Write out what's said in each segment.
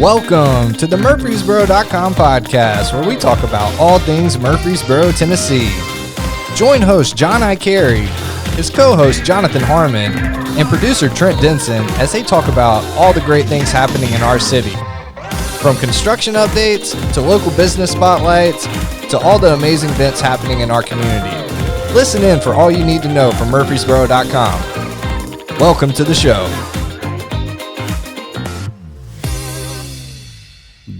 Welcome to the Murfreesboro.com podcast, where we talk about all things Murfreesboro, Tennessee. Join host John Iaccheri, his co-host Jonathan Harmon, and producer Trent as they talk about all the great things happening in our city. From construction updates to local business spotlights to all the amazing events happening in our community. Listen in for all you need to know from Murfreesboro.com. Welcome to the show.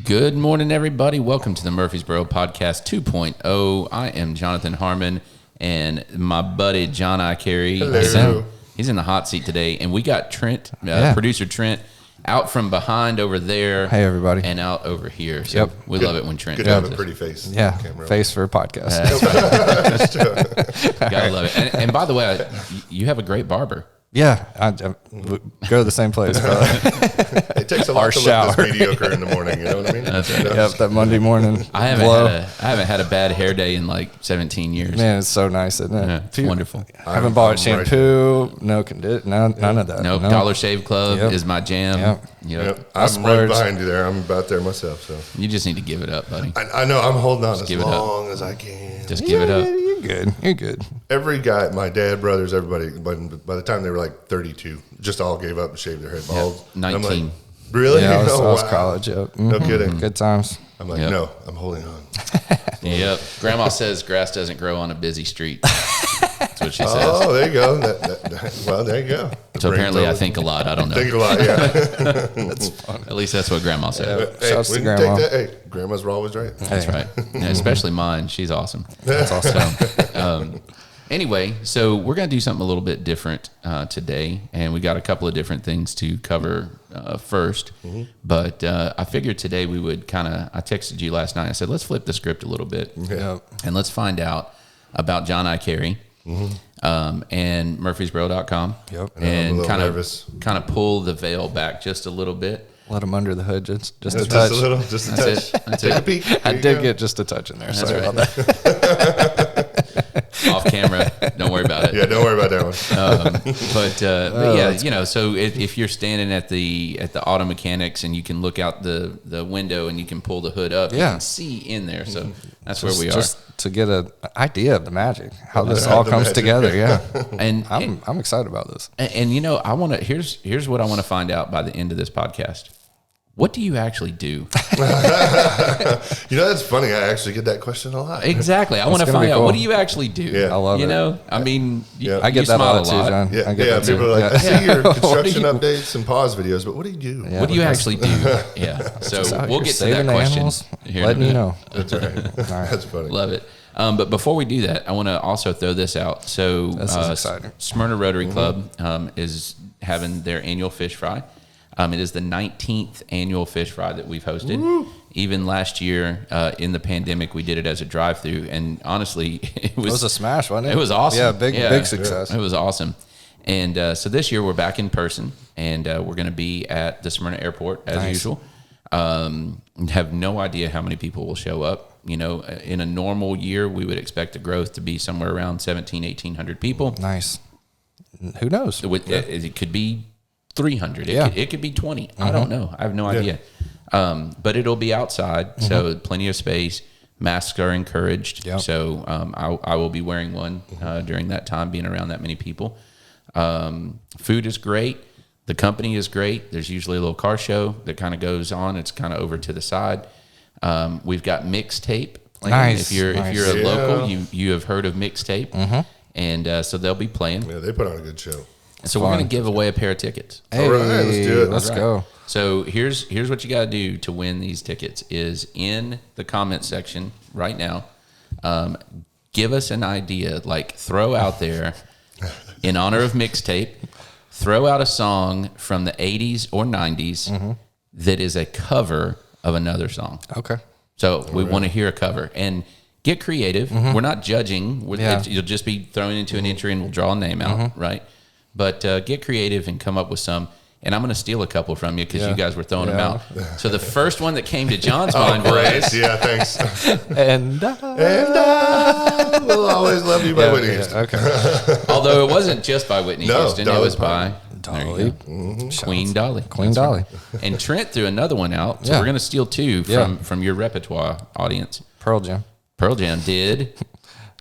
Good morning, everybody. Welcome to the Murfreesboro Podcast 2.0. I am Jonathan Harmon, and my buddy John Iaccheri. He's in the hot seat today, and we got Trent, producer Trent, out from behind over there. Hey, everybody. And out over here. So we love it when Trent does this. Good to have a pretty face. Yeah, face for a podcast. That's right. Gotta love it. And by the way, you have a great barber. Yeah, I go to the same place. It takes a lot to look this mediocre in the morning. You know what I mean? That's right. Yep, that Monday morning. I haven't had a bad hair day in like 17 years. Man, it's so nice, isn't it? Yeah, it's wonderful. I haven't bought shampoo, none of that. Nope. Dollar Shave Club is my jam. Yep. I'm right behind you there. I'm about there myself. So you just need to give it up, buddy. I know. I'm holding on as long as I can. Just give it up. You're good. Every guy, my dad, brothers, everybody, by the time they were like 32, just all gave up and shaved their head bald. 19. I'm like, really? Yeah, I was college. Yep. Mm-hmm. No kidding. Good times. I'm like, no, I'm holding on. Yep. Grandma says grass doesn't grow on a busy street. That's what she says. Oh, there you go. Well, there you go. So apparently I think a lot. I don't know. Think a lot, yeah. That's fun. At least that's what Grandma said. Hey, shouts to Grandma. Grandmas were always right. That's right. Yeah, especially mine. She's awesome. That's awesome. So, anyway, so we're going to do something a little bit different today, and we got a couple of different things to cover first. Mm-hmm. But I figured today we would I texted you last night. I said, let's flip the script a little bit, and let's find out about John Iaccheri. Mm-hmm. And Murfreesboro.com. Yep. And kind of pull the veil back just a little bit. Let him under the hood just a touch. Just a little, just a touch. Take a peek. I did get just a touch in there. Sorry about that. Off camera. Don't worry about it. Yeah, don't worry about that one. But yeah, so if you're standing at the auto mechanics and you can look out the window and you can pull the hood up, you can see in there. So that's where we are. Just to get an idea of the magic, how this all comes together. Yeah. And I'm excited about this. And I want to, here's what I want to find out by the end of this podcast. What do you actually do? That's funny. I actually get that question a lot. Exactly. I want to find out, what do you actually do? Yeah. I love it. I mean, I get that a lot too, John. Yeah, I get that too. People are like, I see your construction updates and pause videos, but what do you do? What do you actually do? Yeah. So we'll get to that question. Animals, letting you know. That's right. That's funny. Love it. But before we do that, I want to also throw this out. So this is exciting. Smyrna Rotary Club is having their annual fish fry. It is the 19th annual fish fry that we've hosted. Woo! Even last year in the pandemic, we did it as a drive-through, and honestly, it was a smash, wasn't it? It was awesome. Yeah, big success. It was awesome. And so this year we're back in person, and we're going to be at the Smyrna Airport as usual. Have no idea how many people will show up. In a normal year, we would expect the growth to be somewhere around 1,800 people. Nice. Who knows? It could be 300. It could be 20. I don't know. I have no idea. But it'll be outside, so plenty of space. Masks are encouraged. Yep. So I will be wearing one during that time, being around that many people. Food is great. The company is great. There's usually a little car show that kind of goes on. It's kind of over to the side. We've got mixtape. Nice. If you're a local, you have heard of mixtape. And so they'll be playing. Yeah, they put on a good show. So we're going to give away a pair of tickets. Hey, all right, let's do it. Let's go. So here's what you got to do to win these tickets is in the comment section right now. Give us an idea, throw out there in honor of mixtape, throw out a song from the 80s or 90s that is a cover of another song. Okay. So we want to hear a cover and get creative. We're not judging. You'll just be thrown into an entry and we'll draw a name out, right? But get creative and come up with some. And I'm going to steal a couple from you because you guys were throwing them out. So the first one that came to John's mind was... Yeah, thanks. And I will always love you by Whitney Houston. Okay. Although it wasn't just by Whitney Houston. It was by Dolly. Queen Dolly. Queen Dolly. Right. And Trent threw another one out, so we're going to steal two from your repertoire audience. Pearl Jam. Pearl Jam did.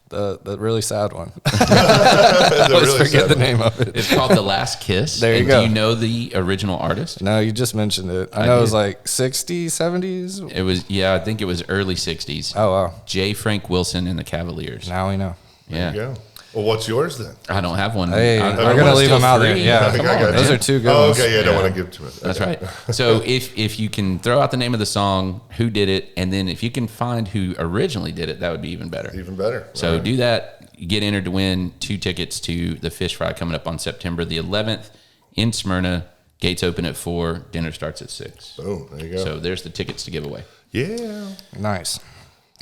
The really sad one. I always forget the name of it. It's called The Last Kiss. There you go. Do you know the original artist? No, you just mentioned it. I know it was like 60s, 70s. It was, I think it was early 60s. Oh, wow. J. Frank Wilson and the Cavaliers. Now we know. Yeah. There you go. Well, what's yours then? I don't have one. Hey, we're going to leave them out there. Yeah, come on. Those are two good ones. ones. Okay, I don't want to give too much. That's right. So if you can throw out the name of the song, who did it, and then if you can find who originally did it, that would be even better. Even better. So do that. You get entered to win 2 tickets to the Fish Fry coming up on September the 11th in Smyrna. Gates open at 4. Dinner starts at 6. Boom. There you go. So there's the tickets to give away. Yeah. Nice.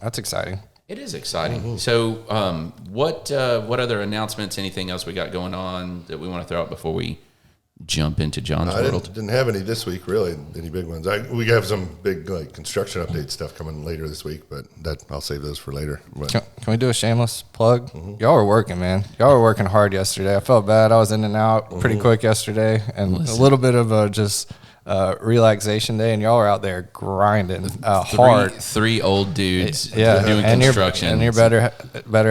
That's exciting. It is exciting. So, what other announcements? Anything else we got going on that we want to throw out before we jump into John's world? Didn't have any this week, really. Any big ones? We have some big construction update stuff coming later this week, but I'll save those for later. But. Can we do a shameless plug? Y'all were working, man. Y'all were working hard yesterday. I felt bad. I was in and out pretty quick yesterday, and a little bit of just relaxation day, and y'all are out there grinding hard. 3 old dudes doing construction. And your better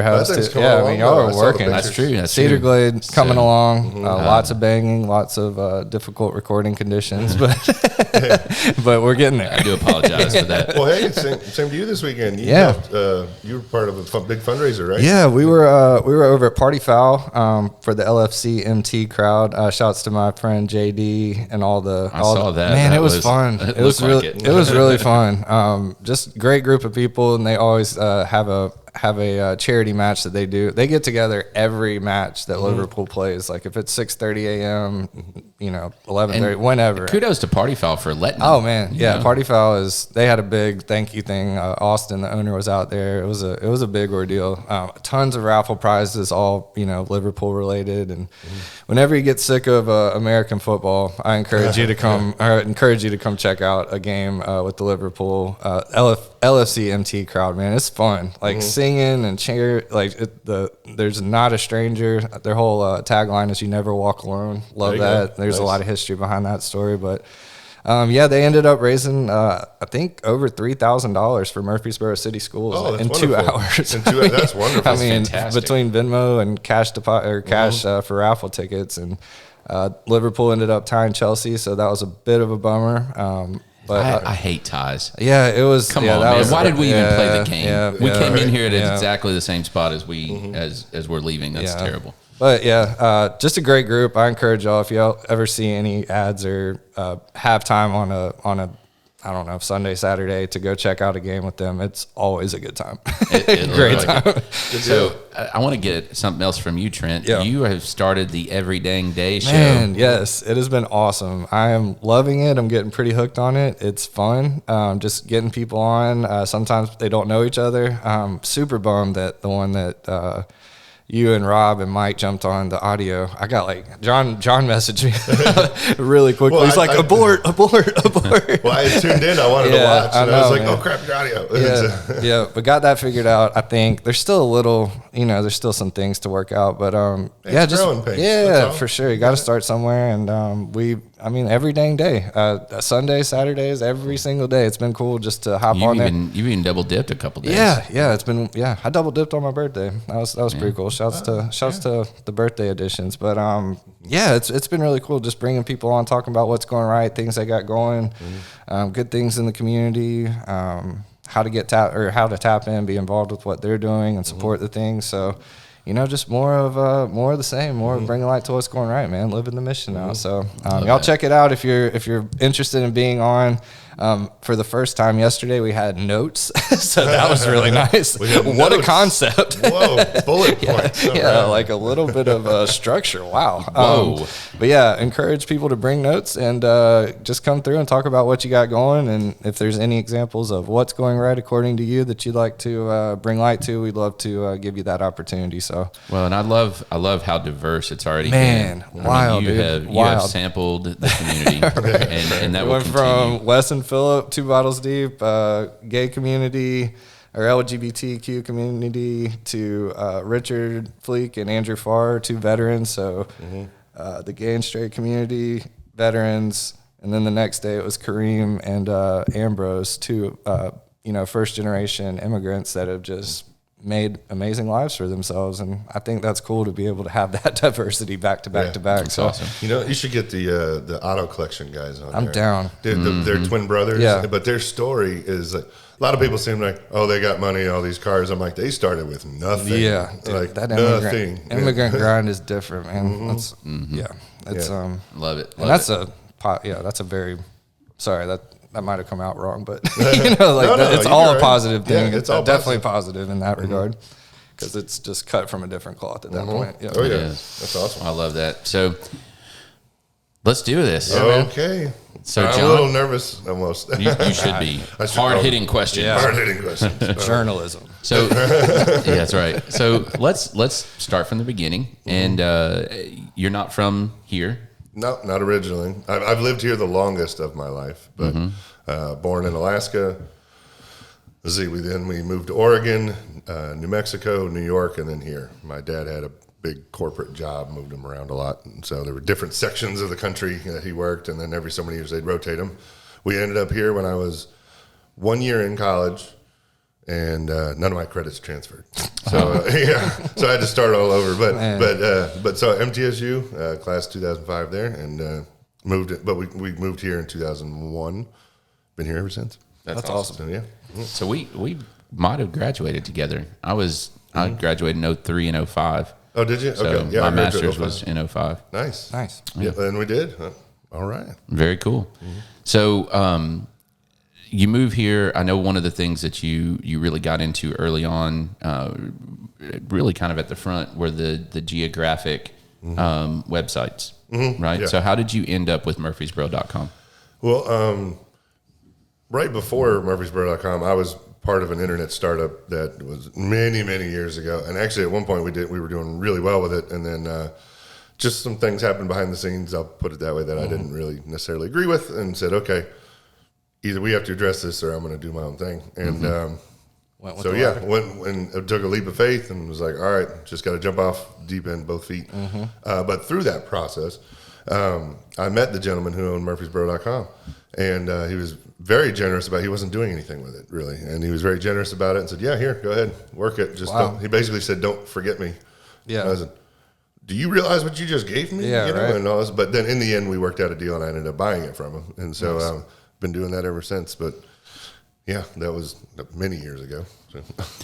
house too. Yeah, I mean, y'all are working. That's true. That's Cedar true. Glade coming along. Lots of banging, lots of difficult recording conditions, but but we're getting there. I do apologize for that. Well, hey, same to you this weekend. You were part of a big fundraiser, right? Yeah, we were over at Party Foul for the LFC MT crowd. Shouts to my friend JD and all the. That. Man, it was fun. It was really, it was really fun. Just great group of people, and they always have a charity match that they do. They get together every match that Liverpool plays. Like if it's 6:30 a.m., 11:30, whenever. Kudos to Party Foul for letting. Oh man, yeah. Party Foul they had a big thank you thing. Austin, the owner, was out there. It was a big ordeal. Tons of raffle prizes, all Liverpool related. And whenever you get sick of American football, I encourage you to come. I encourage you to come check out a game with the Liverpool LFC MT crowd. Man, it's fun. Like singing and cheer. There's not a stranger. Their whole tagline is "You never walk alone." Love that. There's a lot of history behind that story, but they ended up raising I think over $3,000 for Murfreesboro City Schools in 2 hours. That's wonderful. I mean, between Venmo and cash for raffle tickets, and Liverpool ended up tying Chelsea, so that was a bit of a bummer. But I hate ties. Yeah, it was. Come on, man. Why did we even play the game? Yeah, we came in here at exactly the same spot as as we're leaving. That's terrible. But just a great group. I encourage y'all, if y'all ever see any ads or have time on a I don't know, Sunday, Saturday, to go check out a game with them, it's always a good time. Great time. So I want to get something else from you, Trent. Yeah. You have started the Every Dang Day show. Man, yes, it has been awesome. I am loving it. I'm getting pretty hooked on it. It's fun. Just getting people on. Sometimes they don't know each other. Super bummed that the one that you and Rob and Mike jumped on the audio. I got John messaged me really quickly. He's like, abort. Well, I tuned in. I wanted to watch. And I was like, oh, crap, your audio. Yeah, but got that figured out. I think there's still a little, there's still some things to work out. But, growing pains. For sure. You got to start somewhere. And every dang day. Sunday, Saturdays, every single day. It's been cool just to hop on there. You've even double dipped a couple days. Yeah. It's been, I double dipped on my birthday. That was pretty cool. Shouts to the birthday editions. But it's been really cool just bringing people on, talking about what's going right, things they got going, good things in the community, how to tap in, be involved with what they're doing, and support the things. So just more of the same, more of bringing light to what's going right, man. Living the mission now. So y'all check it out if you're interested in being on. For the first time yesterday, we had notes, so that was really nice. What a concept! Whoa, bullet points. Like a little bit of structure. Wow. Whoa. But encourage people to bring notes and just come through and talk about what you got going, and if there's any examples of what's going right according to you that you'd like to bring light to, we'd love to give you that opportunity. So and I love how diverse it's already been. Wild, you have sampled the community, and that will continue. From Wes and Phillip, 2 bottles deep, gay community or LGBTQ community, to Richard Fleek and Andrew Farr, 2 veterans. So the gay and straight community, veterans, and then the next day it was Kareem and Ambrose, two first generation immigrants that have just made amazing lives for themselves, and I think that's cool to be able to have that diversity back to back to back. That's so awesome. You should get the auto collection guys on. I'm down. They're twin brothers, but their story is like, a lot of people seem like, oh, they got money, all these cars. I'm like, they started with nothing. Yeah, like that immigrant grind is different, man. That's love it. And that's a very that might have come out wrong, but it's all a positive thing. Yeah, it's all definitely positive in that regard, because it's just cut from a different cloth at that point. Yeah. Oh yeah, that's awesome. I love that. So let's do this. Okay. So I'm John, a little nervous almost. You should be. Hard-hitting questions. Yeah. Hard-hitting questions. Journalism. So that's right. So let's start from the beginning. And you're not from here. No, not originally. I've lived here the longest of my life, but born in Alaska. We moved to Oregon, New Mexico, New York, and then here. My dad had a big corporate job, moved him around a lot, and so there were different sections of the country that he worked, and then every so many years they'd rotate him. We ended up here when I was 1 year in college, and none of my credits transferred. So so I had to start all over. But so MTSU, class 2005 there, and moved it. But we moved here in 2001. Been here ever since. That's awesome. So, yeah. So we might have graduated together. I graduated in 03 and 05. Oh, did you? So okay. Yeah, my master's was in 05. Nice. Yeah. And we did. All right. Very cool. So you move here. I know one of the things that you really got into early on, really kind of at the front, were the geographic websites, right? Yeah. So how did you end up with Murfreesboro.com? Well, right before Murfreesboro.com, I was part of an internet startup that was many, many years ago. And actually at one point we were doing really well with it. And then just some things happened behind the scenes, I'll put it that way, that I didn't really necessarily agree with, and said, okay, either we have to address this or I'm going to do my own thing. And when I took a leap of faith and was like, all right, just got to jump off deep end, both feet. But through that process, I met the gentleman who owned Murfreesboro.com, and he was very generous about it. He wasn't doing anything with it, really. And he was very generous about it and said, yeah, here, go ahead, work it. He basically said, don't forget me. Yeah. And I said, do you realize what you just gave me? Yeah, right. And all this. But then in the end, we worked out a deal, and I ended up buying it from him. And so I've been doing that ever since. But yeah, that was many years ago. So.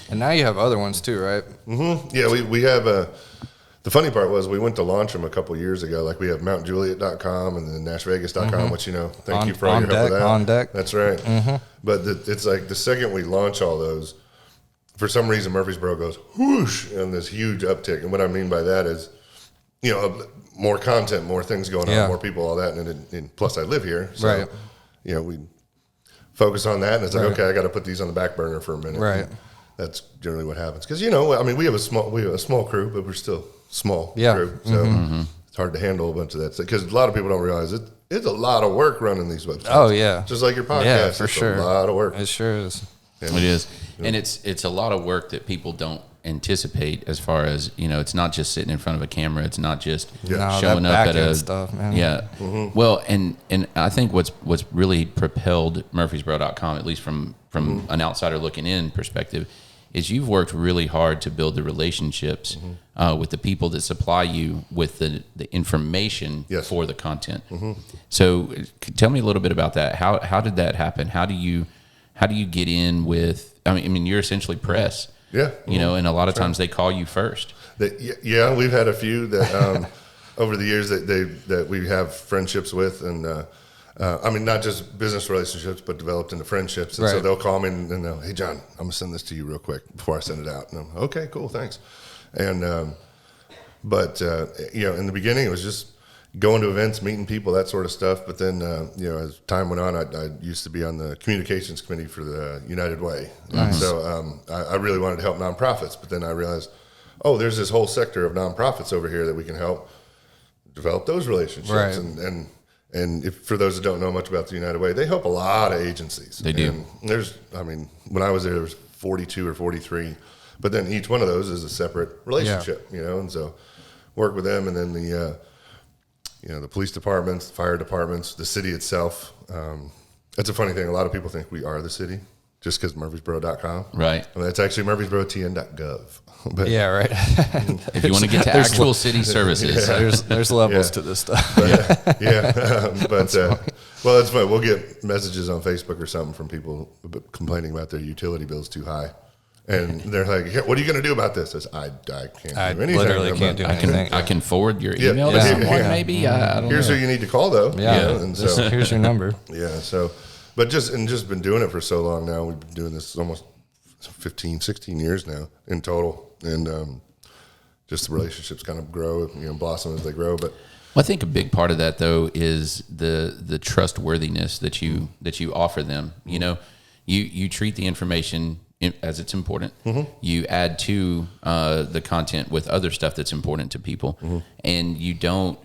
And now you have other ones too, right? Mm-hmm. Yeah, we have the funny part was we went to launch them a couple years ago. Like we have MountJuliet.com and then NashVegas.com, which, thank you for all your help with that. On deck. That's right. But it's like the second we launch all those, for some reason Murfreesboro goes whoosh, and this huge uptick. And what I mean by that is, more content, more things going on, more people, all that. And plus I live here. So, we focus on that. And it's like, okay, I got to put these on the back burner for a minute. Right. And that's generally what happens. Because, we have a small crew, but we're still small crew. So it's hard to handle a bunch of that. Because a lot of people don't realize it's a lot of work running these websites. Oh, yeah. Just like your podcast. Yeah, for sure. A lot of work. It sure is. It is. And it's a lot of work that people don't anticipate, as far as, it's not just sitting in front of a camera. It's not just showing up at a stuff, man. Yeah. Well, and I think what's really propelled Murfreesboro.com, at least from an outsider looking in perspective, is you've worked really hard to build the relationships with the people that supply you with the information for the content. So tell me a little bit about that. How did that happen? How do you get in with, I mean, you're essentially press. Yeah. And a lot of times they call you first. Yeah, we've had a few that over the years that we have friendships with, and not just business relationships, but developed into friendships. And so they'll call me and they'll, hey, John, I'm going to send this to you real quick before I send it out. And I'm, okay, cool, thanks. And in the beginning, it was just going to events, meeting people, that sort of stuff. But then, as time went on, I used to be on the communications committee for the United Way. Nice. So I really wanted to help nonprofits. But then I realized, there's this whole sector of nonprofits over here that we can help develop those relationships. Right. And if, for those that don't know much about the United Way, they help a lot of agencies. They do. And when I was there was 42 or 43. But then each one of those is a separate relationship, and so work with them. And then the police departments, fire departments, the city itself. That's a funny thing. A lot of people think we are the city just because Murfreesboro.com. Right. Well, it's actually Murfreesboro.tn.gov. But, yeah, right. If you want to get to actual city services, there's levels to this stuff. But, well, it's funny. We'll get messages on Facebook or something from people complaining about their utility bills too high. And they're like, "What are you going to do about this?" I can't do anything. Literally can't do anything. I can forward your email to someone, maybe. I don't Here's know. who you need to call, though. Yeah. And so Here's your number. Yeah. So, but just been doing it for so long now. We've been doing this almost 15, 16 years now in total, and just the relationships kind of grow, blossom as they grow. But I think a big part of that, though, is the trustworthiness that you offer them. You treat the information as it's important. You add to the content with other stuff that's important to people, and you don't,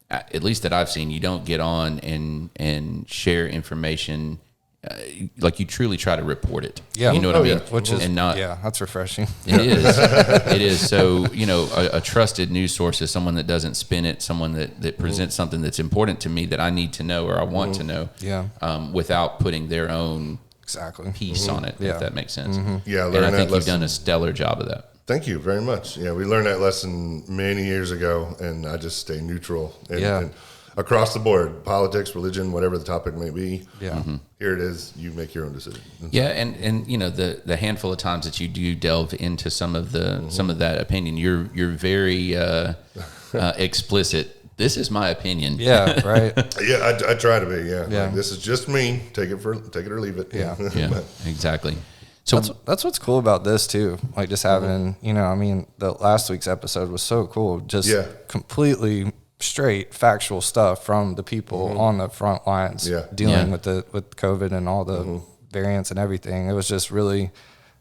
at least that I've seen, you don't get on and share information like you truly try to report it. Yeah, you know what I mean. Yeah. Which is not. Yeah, that's refreshing. It is. It is. So, a trusted news source is someone that doesn't spin it, someone that presents something that's important to me that I need to know or I want to know. Yeah. Without putting their own piece on it, if that makes sense. Yeah, and I think you've done a stellar job of that. Thank you very much. Yeah, we learned that lesson many years ago, and I just stay neutral. And across the board, politics, religion, whatever the topic may be. Yeah. Here it is. You make your own decision. Yeah, and the handful of times that you do delve into some of that opinion, you're very explicit. This is my opinion. Yeah, right. Yeah, I try to be. Yeah. Yeah. Like, this is just me. Take it or leave it. Yeah. Yeah, exactly. So that's what's cool about this too. Like just having, the last week's episode was so cool. Just completely straight factual stuff from the people on the front lines dealing with COVID and all the variants and everything. It was just really,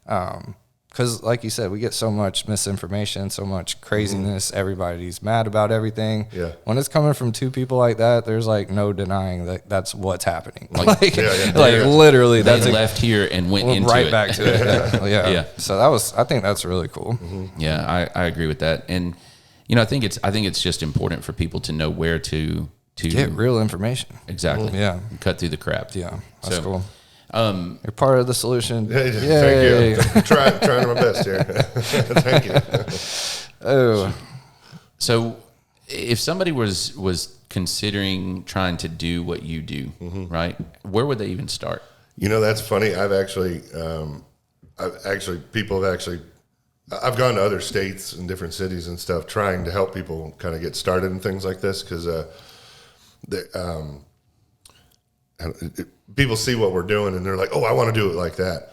because like you said, we get so much misinformation, so much craziness. Everybody's mad about everything. Yeah. When it's coming from two people like that, there's like no denying that that's what's happening. Like, Literally, they that's left here and went into right it. back to it. Yeah. Yeah. So I think that's really cool. Yeah, I agree with that. And I think it's just important for people to know where to Get real information. Exactly. Yeah. Cut through the crap. Yeah. That's So, cool. You're part of the solution. Thank you. Trying my best here. Thank you. Oh. So if somebody was considering trying to do what you do, right, where would they even start? That's funny. I've gone to other states and different cities and stuff trying to help people kind of get started in things like this because people see what we're doing and they're like, oh, I want to do it like that.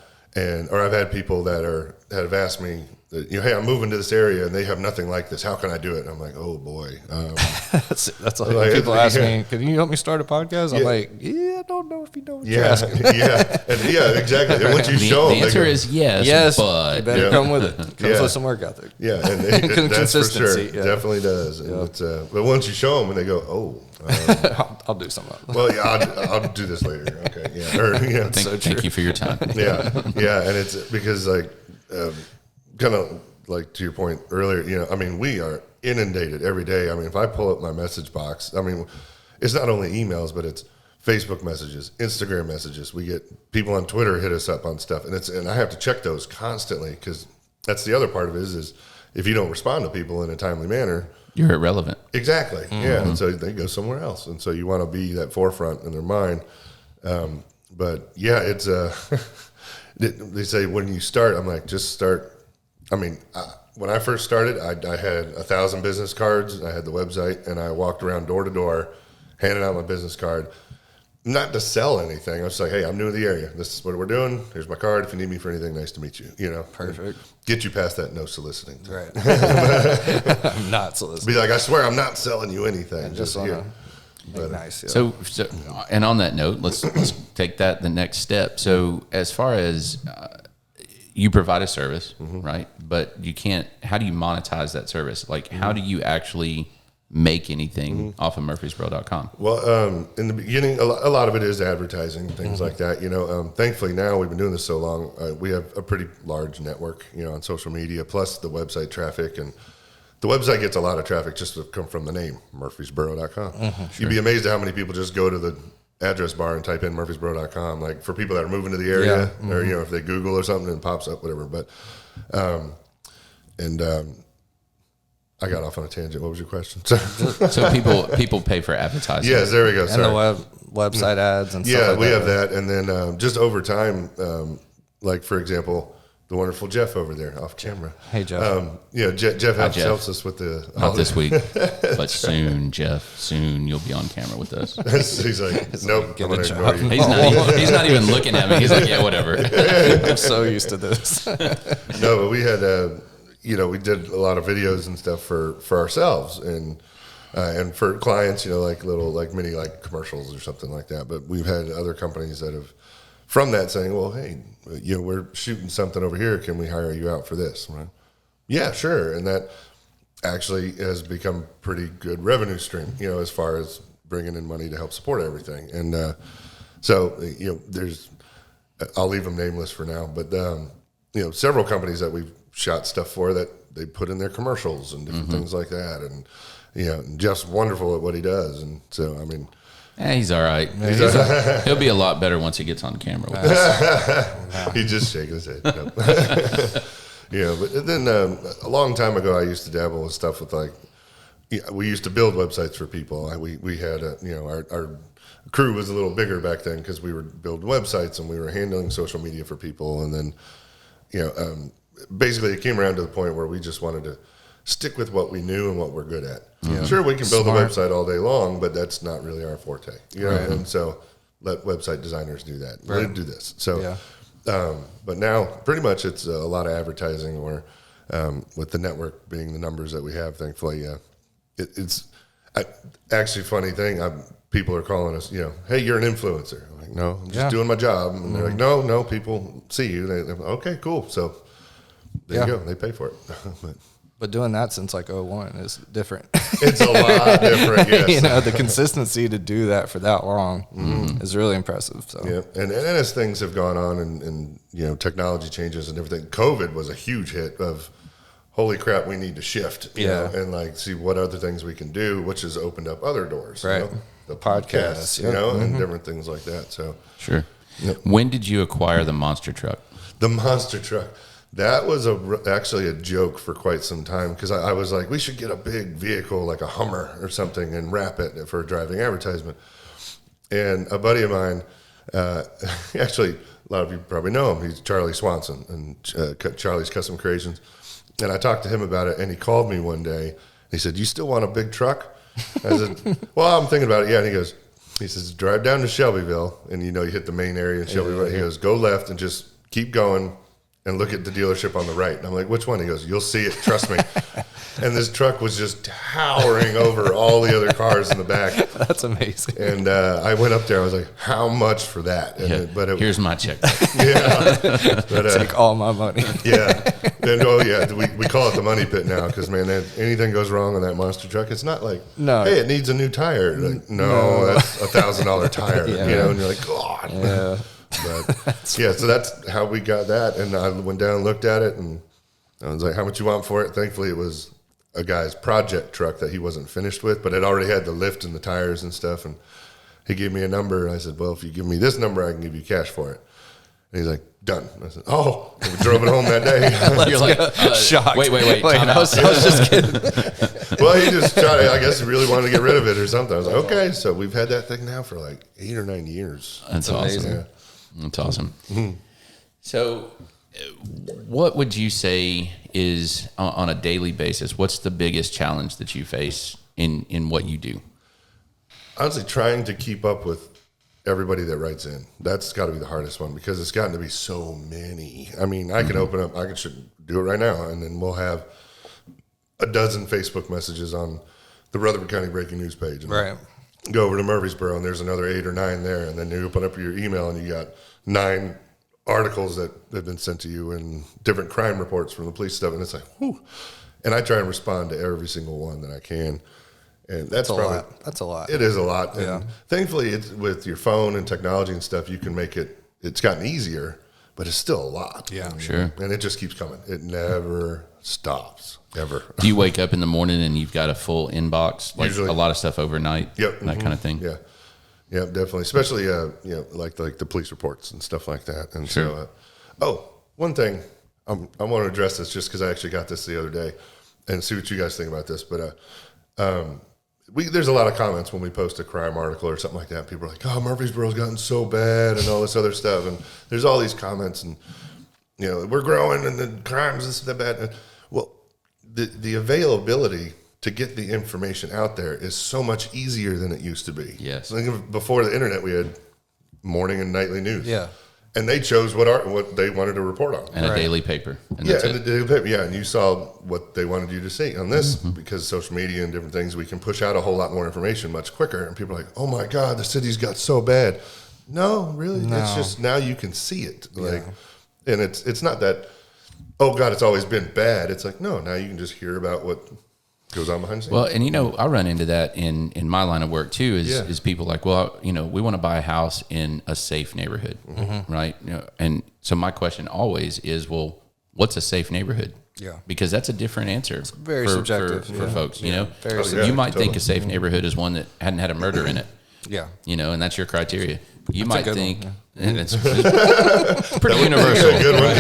Or I've had people that have asked me, hey, I'm moving to this area and they have nothing like this. How can I do it? And I'm like, oh boy. That's like people ask me, can you help me start a podcast? I'm like, I don't know if you know what you're asking. Exactly. And once you show them, the answer is yes, but you better come with it. Comes with some work ethic. Yeah, and that's for sure. Yeah. Definitely does. But once you show them and they go, oh. I'll do something. Well, yeah, I'll do this later. Okay, yeah. Thank you for your time. Yeah, and it's because kind of like to your point earlier, we are inundated every day. If I pull up my message box, it's not only emails, but it's Facebook messages, Instagram messages. We get people on Twitter hit us up on stuff, and I have to check those constantly because that's the other part of it is if you don't respond to people in a timely manner, you're irrelevant. Exactly. Yeah. And so they go somewhere else. And so you want to be that forefront in their mind. But yeah, it's, they say when you start, I'm like, just start. When I first started, I had 1,000 business cards. I had the website and I walked around door to door, handing out my business card, not to sell anything. I was like, hey, I'm new to the area. This is what we're doing. Here's my card. If you need me for anything, nice to meet you. Perfect. Get you past that no soliciting. Right. I'm not soliciting. Be like, I swear I'm not selling you anything. Just here. Nice. Yeah. So, and on that note, let's take that the next step. So as far as you provide a service, right? But you can't, how do you monetize that service? Like, how do you actually make anything off of Murfreesboro.com? Well, in the beginning, a lot of it is advertising, things like that. Thankfully now we've been doing this so long, we have a pretty large network, on social media, plus the website traffic and the website gets a lot of traffic just to come from the name, Murfreesboro.com. You'd be amazed at how many people just go to the address bar and type in Murfreesboro.com. Like for people that are moving to the area, or if they Google or something, and it pops up, whatever. But I got off on a tangent. What was your question? So people pay for advertising. Yes, there we go. And the website ads and stuff like that. Yeah, we have that. And then just over time, like for example, the wonderful Jeff over there off camera. Hey, Jeff. Jeff helps us with the... Not this week, but soon, Jeff. Soon you'll be on camera with us. He's like, nope, I'm going to ignore you. He's not even looking at me. He's like, yeah, whatever. I'm so used to this. No, but we had, we did a lot of videos and stuff for ourselves and for clients, like little, like mini, like commercials or something like that. But we've had other companies that have, from that saying, well, hey, we're shooting something over here. Can we hire you out for this? Right? Yeah, sure. And that actually has become pretty good revenue stream, as far as bringing in money to help support everything. And so, there's, I'll leave them nameless for now, but, several companies that we've shot stuff for that they put in their commercials and different things like that. And, Jeff's wonderful at what he does. And so, I mean, he's all right. He'll be a lot better once he gets on camera with us. He's just shaking his head. No. But then a long time ago, I used to dabble with stuff with we used to build websites for people. We had our crew was a little bigger back then because we were building websites and we were handling social media for people. And then, basically it came around to the point where we just wanted to stick with what we knew and what we're good at. Yeah. Sure, we can build a website all day long, but that's not really our forte. Right. And so let website designers do that. Right. Let them do this. So, but now pretty much it's a lot of advertising or with the network being the numbers that we have, thankfully, it's actually funny thing. People are calling us, hey, you're an influencer. I'm like, no, I'm just doing my job. And they're like, no, people see you. They're like, okay, cool. So there you go. They pay for it. But doing that since like 2001 is different. It's a lot different, yes. The consistency to do that for that long is really impressive. So yeah, and as things have gone on and technology changes and everything, COVID was a huge hit of holy crap, we need to shift, you know, and see what other things we can do, which has opened up other doors. Right. The podcasts, and different things like that. So sure. When did you acquire the monster truck? The monster truck. That was actually a joke for quite some time because I was like, we should get a big vehicle like a Hummer or something and wrap it for a driving advertisement. And a buddy of mine, actually, a lot of you probably know him. He's Charlie Swanson and Charlie's Custom Creations. And I talked to him about it, and he called me one day. And he said, you still want a big truck? I said, well, I'm thinking about it. Yeah. And he says, drive down to Shelbyville, and you hit the main area in Shelbyville. He goes, go left and just keep going. And look at the dealership on the right. And I'm like, which one? He goes, you'll see it, trust me. And this truck was just towering over all the other cars in the back. That's amazing. And I went up there. I was like, how much for that? And here's my check. Yeah. But, take all my money. Yeah. And we call it the money pit now because, man, anything goes wrong on that monster truck, it's not like, hey, it needs a new tire. Like, no, that's a $1,000 tire. And you're like, God. Yeah. But so that's how we got that. And I went down and looked at it, and I was like, how much you want for it? Thankfully, it was a guy's project truck that he wasn't finished with, but it already had the lift and the tires and stuff. And he gave me a number, and I said, well, if you give me this number, I can give you cash for it. And he's like, done. I said, oh, and we drove it home that day. You're like, shocked. Wait. I was just kidding. Well, he just tried, I guess he really wanted to get rid of it or something. I was like, okay. So we've had that thing now for like 8 or 9 years. That's awesome. Yeah. That's awesome. Mm-hmm. So what would you say is on a daily basis, what's the biggest challenge that you face in what you do? Honestly, trying to keep up with everybody that writes in. That's got to be the hardest one because it's gotten to be so many. I mean, I can open up, I can do it right now, and then we'll have a dozen Facebook messages on the Rutherford County Breaking News page. And go over to Murfreesboro, and there's another 8 or 9 there, and then you open up your email, and you got 9 articles that have been sent to you and different crime reports from the police stuff, and it's like, whew. And I try and respond to every single one that I can, and that's probably a lot. That's a lot. It is a lot, and thankfully, it's with your phone and technology and stuff, you can make it. It's gotten easier, but it's still a lot. Yeah, sure. And it just keeps coming. It never stops, ever. Do you wake up in the morning and you've got a full inbox, like Usually. A lot of stuff overnight? Yep. That kind of thing? Yeah. Yeah, definitely. Especially, like the police reports and stuff like that. And Sure. so, one thing, I want to address this just because I actually got this the other day and see what you guys think about this. But there's a lot of comments when we post a crime article or something like that. People are like, oh, Murfreesboro's gotten so bad and all this other stuff. And there's all these comments and, we're growing and the crimes, this and that bad. Well, the availability to get the information out there is so much easier than it used to be. Yes. Before the internet, we had morning and nightly news. Yeah. And they chose what they wanted to report on. And a daily paper. And Yeah, that's and it. the daily paper. Yeah, and you saw what they wanted you to see. On this, because of social media and different things, we can push out a whole lot more information much quicker. And people are like, oh my God, the city's got so bad. No, really. No. It's just now you can see it. And it's not that, oh God, it's always been bad. It's like, no, now you can just hear about what goes on behind the scenes. Well, and I run into that in my line of work too. Is people like, well, we want to buy a house in a safe neighborhood, right? And so my question always is, well, what's a safe neighborhood? Yeah, because that's a different answer. It's very subjective for folks. Very you might think a safe neighborhood is one that hadn't had a murder in it. Yeah, and that's your criteria. You That's might a good think, one, and it's pretty universal. Good one,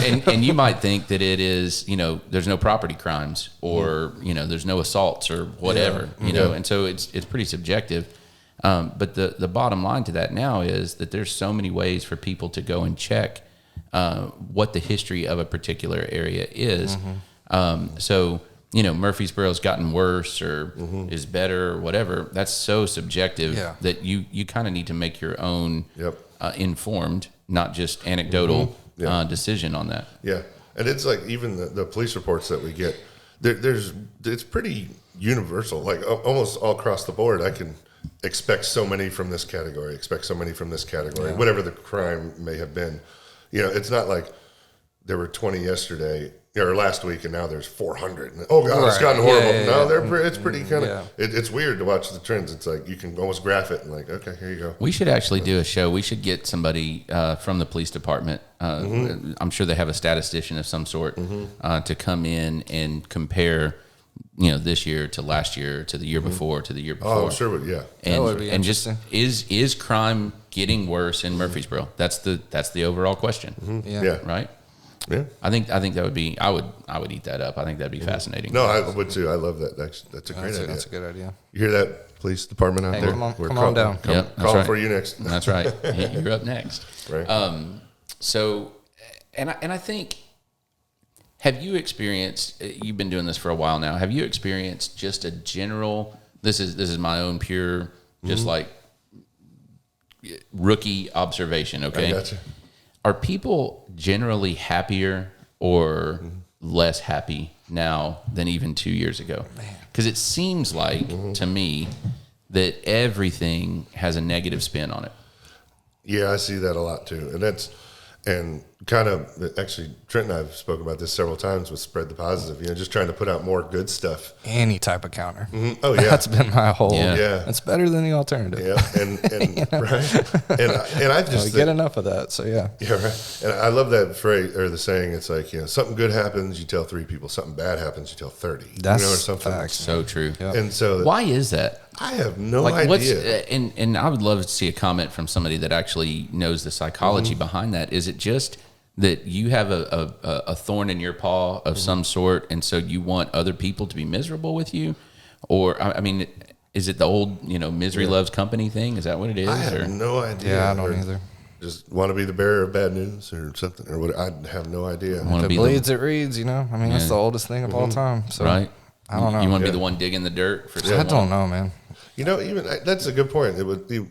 yeah. and you might think that it is, there's no property crimes or, there's no assaults or whatever, and so it's pretty subjective. But the bottom line to that now is that there's so many ways for people to go and check what the history of a particular area is. So, Murfreesboro's gotten worse or is better or whatever. That's so subjective that you kind of need to make your own informed, not just anecdotal decision on that. Yeah. And it's like even the police reports that we get, it's pretty universal. Like almost all across the board, I can expect so many from this category, whatever the crime may have been. It's not like there were 20 yesterday or last week and now there's 400. Oh God, it's gotten horrible. No, it's pretty kind of, it's weird to watch the trends. It's like you can almost graph it and like, okay, here you go. We should actually do a show. We should get somebody from the police department. I'm sure they have a statistician of some sort to come in and compare, this year to last year to the year before to the year before. Oh, sure, yeah. That would be and just is crime getting worse in Murfreesboro? That's the overall question. Yeah. Right. Yeah. I think that would be. I would eat that up. I think that'd be fascinating. No, I would too. I love that. That's a great idea. That's a good idea. You hear that, police department out there? Come on down. Call for you next. That's right. You're up next. Right. So, and I think, have you experienced? You've been doing this for a while now. Have you experienced just a general? This is my own pure, just like rookie observation. Okay. I gotcha. Are people generally happier or less happy now than even 2 years ago? Because it seems like to me that everything has a negative spin on it. Yeah, I see that a lot too. And kind of, actually, Trent and I have spoken about this several times with Spread the Positive, just trying to put out more good stuff. Any type of counter. Oh, yeah. That's been my whole, Yeah. It's better than the alternative. Yeah, and right. And I just get enough of that, so yeah. Yeah, right. And I love that phrase or the saying. It's like, something good happens, you tell 3 people. Something bad happens, you tell 30. That's or something. facts. So true. Yeah. And so, Why is that? I have no Like idea. and I would love to see a comment from somebody that actually knows the psychology behind that. Is it just that you have a thorn in your paw of some sort, and so you want other people to be miserable with you? Or, I mean, is it the old, misery loves company thing? Is that what it is? I have no idea. Yeah, I don't either. Just want to be the bearer of bad news or something, or what? I have no idea. Wanna If be it bleeds, it reads, I mean, that's the oldest thing of all time. So right? I don't know. You want to be the one digging the dirt for so I long? don't know, man. Even that's a good point. It would be,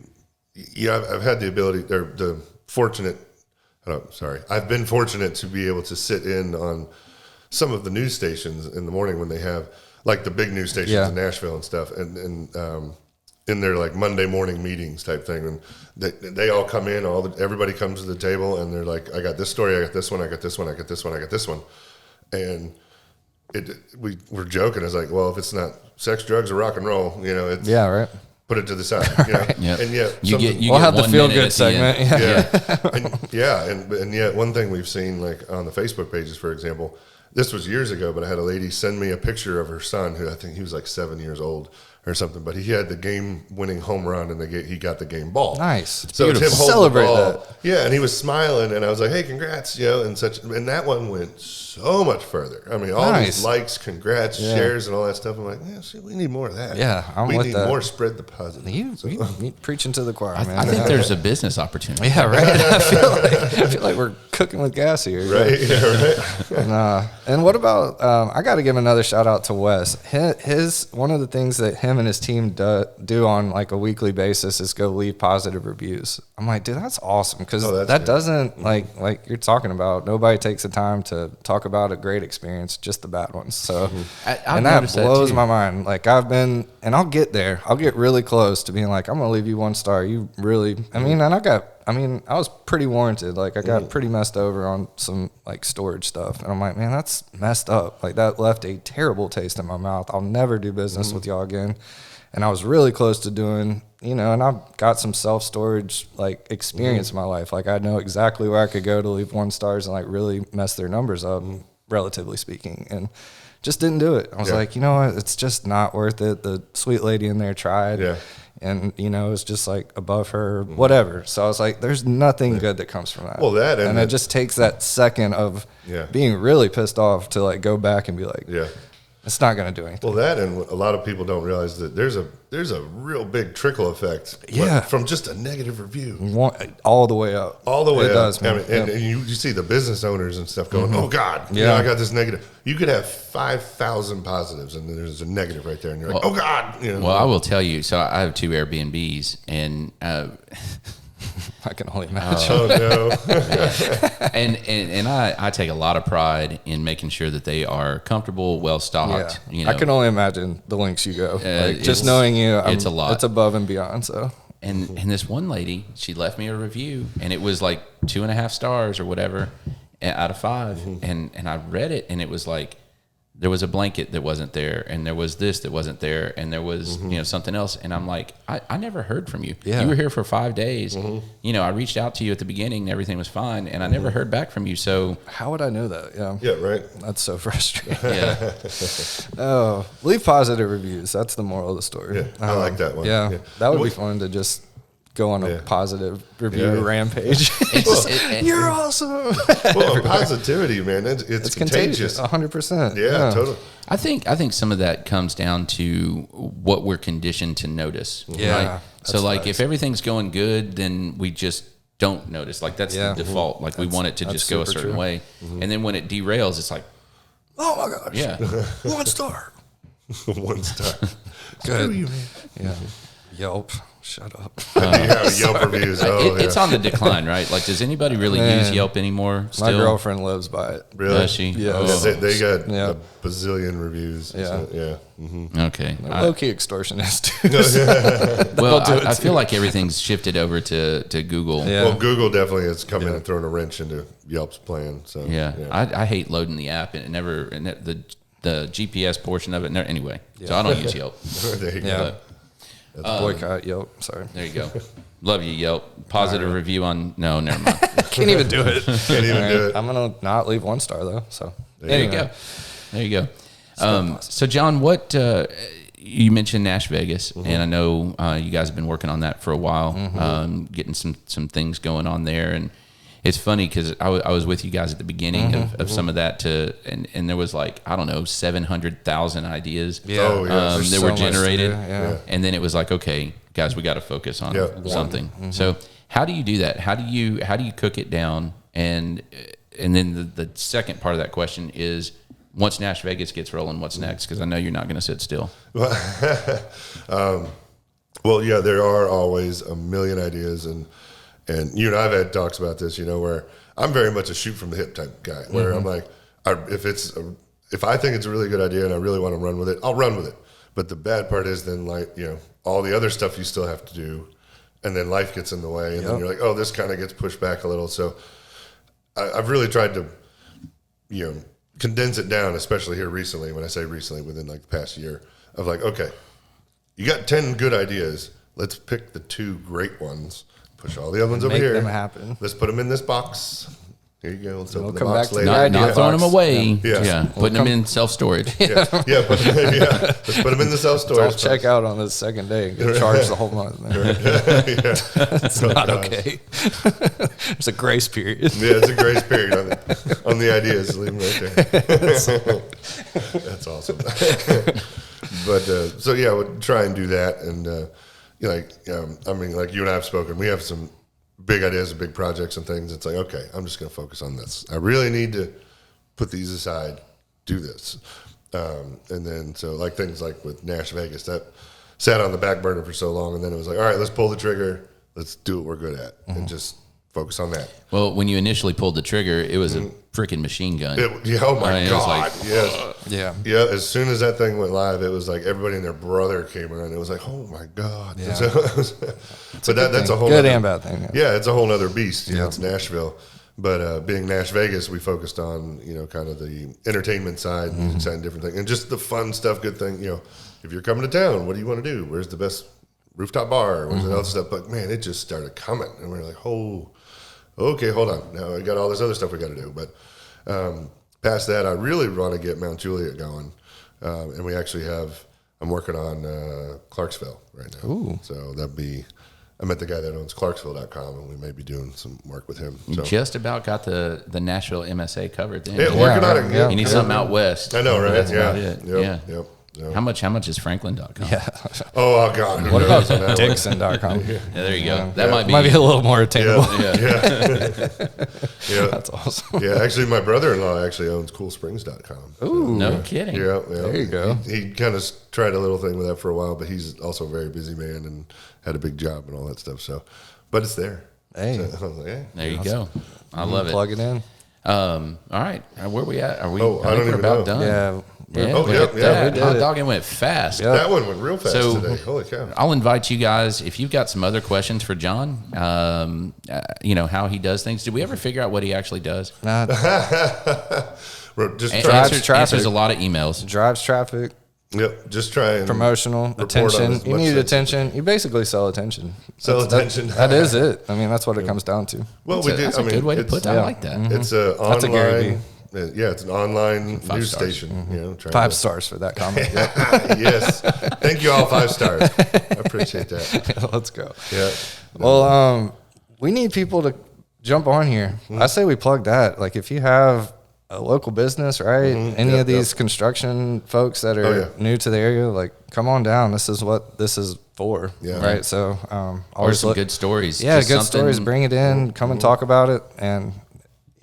I've had the ability, or the fortunate. I've been fortunate to be able to sit in on some of the news stations in the morning when they have like the big news stations in Nashville and stuff, and in their like Monday morning meetings type thing, and they all come in, everybody comes to the table, and they're like, I got this story, I got this one, I got this one, I got this one, I got this one, and we're joking. It's like, well, if it's not sex, drugs, or rock and roll, it's Yeah, right. put it to the side. You know? Yep. And yet, we'll have the feel good segment. And yet, one thing we've seen, like on the Facebook pages, for example, this was years ago, but I had a lady send me a picture of her son, who I think he was like 7 years old or something, but he had the game-winning home run, and he got the game ball. Nice. So it's him Celebrate holding the ball. that. Yeah, and he was smiling, and I was like, "Hey, congrats!" You know, and that one went so much further. I mean, all these likes, congrats, shares, and all that stuff. I'm like, "Yeah, we need more of that. Yeah, we need more spread the positive." You preaching to the choir, man. I think there's a business opportunity. Yeah, right. I feel like we're cooking with gas here. Right. Yeah, right. And what about? I got to give another shout out to Wes. His one of the things that him and his team do on like a weekly basis is go leave positive reviews. I'm like, dude, that's awesome, because that doesn't like you're talking about. Nobody takes the time to talk about a great experience, just the bad ones. So, and that blows my mind. Like I'll get there. I'll get really close to being like, I'm gonna leave you 1 star. You really, I I was pretty warranted. Like I got pretty messed over on some like storage stuff, and I'm like, man, that's messed up. Like that left a terrible taste in my mouth. I'll never do business with y'all again. And I was really close to doing, and I've got some self-storage like experience in my life. Like I know exactly where I could go to leave 1 stars and like really mess their numbers up, relatively speaking, and just didn't do it. I was like, you know what, it's just not worth it. The sweet lady in there tried. Yeah. And, it's just like above her, whatever. So I was like, there's nothing good that comes from that. Well, and it just takes that second of being really pissed off to like go back and be like, it's not going to do anything. Well, and a lot of people don't realize that there's a real big trickle effect from just a negative review. All the way up. All the way up. It does, man. And you see the business owners and stuff going, oh, God, I got this negative. You could have 5,000 positives, and there's a negative right there. And you're like, oh, God. Well, I will tell you. So I have 2 Airbnbs, and I can only imagine. Oh, no. And I take a lot of pride in making sure that they are comfortable, well stocked. I can only imagine the lengths you go. Just knowing you, it's a lot. It's above and beyond. So. And this one lady, she left me a review, and it was like 2.5 stars or whatever out of 5. And I read it, and it was like, there was a blanket that wasn't there, and there was this that wasn't there, and there was something else. And I'm like, I never heard from you. You were here for 5 days. I reached out to you at the beginning, and everything was fine, and I never heard back from you. So how would I know that? Yeah, right. That's so frustrating. Oh, leave positive reviews. That's the moral of the story. Yeah, I like that one. Yeah, that would be fun to just go on a positive review rampage. You're awesome. Well, positivity, man, it's contagious. 100%. Yeah, totally. I think some of that comes down to what we're conditioned to notice. Yeah. Right? So like if everything's going good, then we just don't notice. Like that's the default. Like we want it to just go a certain way. And then when it derails, it's like, oh my gosh. Yeah. 1 star. 1 star. Good. Screw you, man. Yeah. Yelp. Shut up. Yelp reviews. It's on the decline, right? Like, does anybody really use Yelp anymore? Still? My girlfriend lives by it. Really? Does she? Yeah. They got a bazillion reviews. Yeah. So, Okay. Low-key extortionist, too. Well, I feel like everything's shifted over to Google. Yeah. Well, Google definitely has come in and thrown a wrench into Yelp's plan. So I hate loading the app, and the GPS portion of it. Anyway, so I don't use Yelp. There you go. Boycott Yelp. Sorry. There you go. Love you, Yelp. Positive review on. No, never mind. Can't even do it. Can't even do it. I'm gonna not leave 1 star though. So there you go. There you go. So John, what you mentioned Nash Vegas, and I know you guys have been working on that for a while, getting some things going on there, and it's funny because I was with you guys at the beginning of some of that and there was like, I don't know, 700,000 ideas that were generated. And then it was like, okay, guys, we got to focus on something. So how do you do that? How do you cook it down? And then the second part of that question is, once Nash Vegas gets rolling, what's next? Because I know you're not going to sit still. Well, yeah, there are always a million ideas, and you and I've had talks about this, where I'm very much a shoot from the hip type guy, where I'm like, if I think it's a really good idea and I really want to run with it, I'll run with it. But the bad part is then, like, all the other stuff you still have to do, and then life gets in the way, and then you're like, oh, this kind of gets pushed back a little. So I've really tried to, condense it down, especially here recently. When I say recently, within like the past year, of like, okay, you got 10 good ideas, let's pick the 2 great ones, push all the other ones over make here. them happen. Let's put them in this box. Here you go. Let's open the come box back to later. Not throwing them away. Yeah. Putting them in self-storage. Let's put them in the self-storage. I'll check out on the second day and get charged the whole month, man. It's not okay. There's a grace period. Yeah, it's a grace period on the ideas. Leave them right there. That's awesome. But so yeah, we'll try and do that. And I mean, like you and I have spoken, we have some big ideas and big projects and things. It's like, okay, I'm just going to focus on this. I really need to put these aside, do this. And then, so like things like with Nash Vegas, that sat on the back burner for so long. And then it was like, all right, let's pull the trigger. Let's do what we're good at and just focus on that. Well, when you initially pulled the trigger, it was a freaking machine gun. Oh my God. Like, yes. Yeah. Yeah. As soon as that thing went live, it was like everybody and their brother came around. It was like, oh my God. Yeah. But that's a whole good other, and bad thing. Yeah, it's a whole other beast. You know, it's Nashville. But being Nash Vegas, we focused on, kind of the entertainment side, music side, and different things. And just the fun stuff, good thing, if you're coming to town, what do you want to do? Where's the best rooftop bar? Where's the other stuff? But man, it just started coming. And we're like, okay, hold on. Now I got all this other stuff we got to do. But past that, I really want to get Mount Juliet going. And we actually I'm working on Clarksville right now. Ooh. So I met the guy that owns Clarksville.com, and we may be doing some work with him. So. Just about got the Nashville MSA covered then. Yeah, working on it. Yeah. You need something out west. I know, right? That's yeah. about it. Yep. How much is Franklin.com? Yeah. Oh God. What about Dixon.com? Yeah, there you go. That might be a little more attainable. Yeah. That's awesome. Yeah, actually, my brother-in-law actually owns CoolSprings.com. Ooh, no kidding. Yeah. There you go. He kind of tried a little thing with that for a while, but he's also a very busy man and had a big job and all that stuff. So, but it's there. Hey. So I was like, hey. There you go. I love it. Plug it in. All right. Where we at? Are we? Oh, I don't even about know. done. Yeah. Oh, we yep, did yeah. that. We did Hot it. dogging went fast. Yeah. That one went real fast So- today. Holy cow. I'll invite you guys, if you've got some other questions for John, how he does things. Did we ever figure out what he actually does? Nah, Just Drives traffic. Answers a lot of emails. drives traffic, just try and promotional, report on attention. as You much need as- attention. You basically sell attention. Sell attention. That is it. I mean, that's what it comes down to. Well, That's a good way to put that. I like that. It's a That's a Gary online. It's an online 5 news stars. station. Trying 5 to- stars for that comment. Yep. Yes. Thank you all 5 stars. I appreciate that. Let's go. Yeah. Well, we need people to jump on here. I say we plug that. Like, if you have a local business, right? Any of these construction folks that are new to the area, like, come on down. This is what this is for, right? So, Or always some good stories. Yeah, Just good something- stories. Bring it in. Come and talk about it. And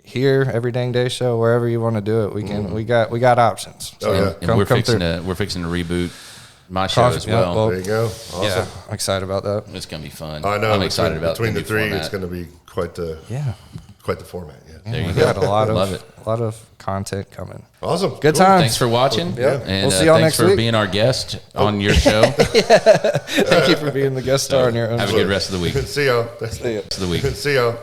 here, every dang day show, wherever you want to do it, we can. We got options. So And we're fixing through. to reboot my show as Yeah, well. There you go. Awesome. Yeah, I'm excited about that. It's gonna be fun. I know. I'm excited about between the new 3. format. It's going to be quite the format. Yeah. There you We go. got a lot Love of it. content coming. Awesome. Good Cool. times. Thanks for watching. Yeah. And We'll see y'all thanks next for week. being our guest on your show. Thank you for being the guest star on your own Have a show. good rest of the week. See y'all. See ya. Rest of the week. See y'all.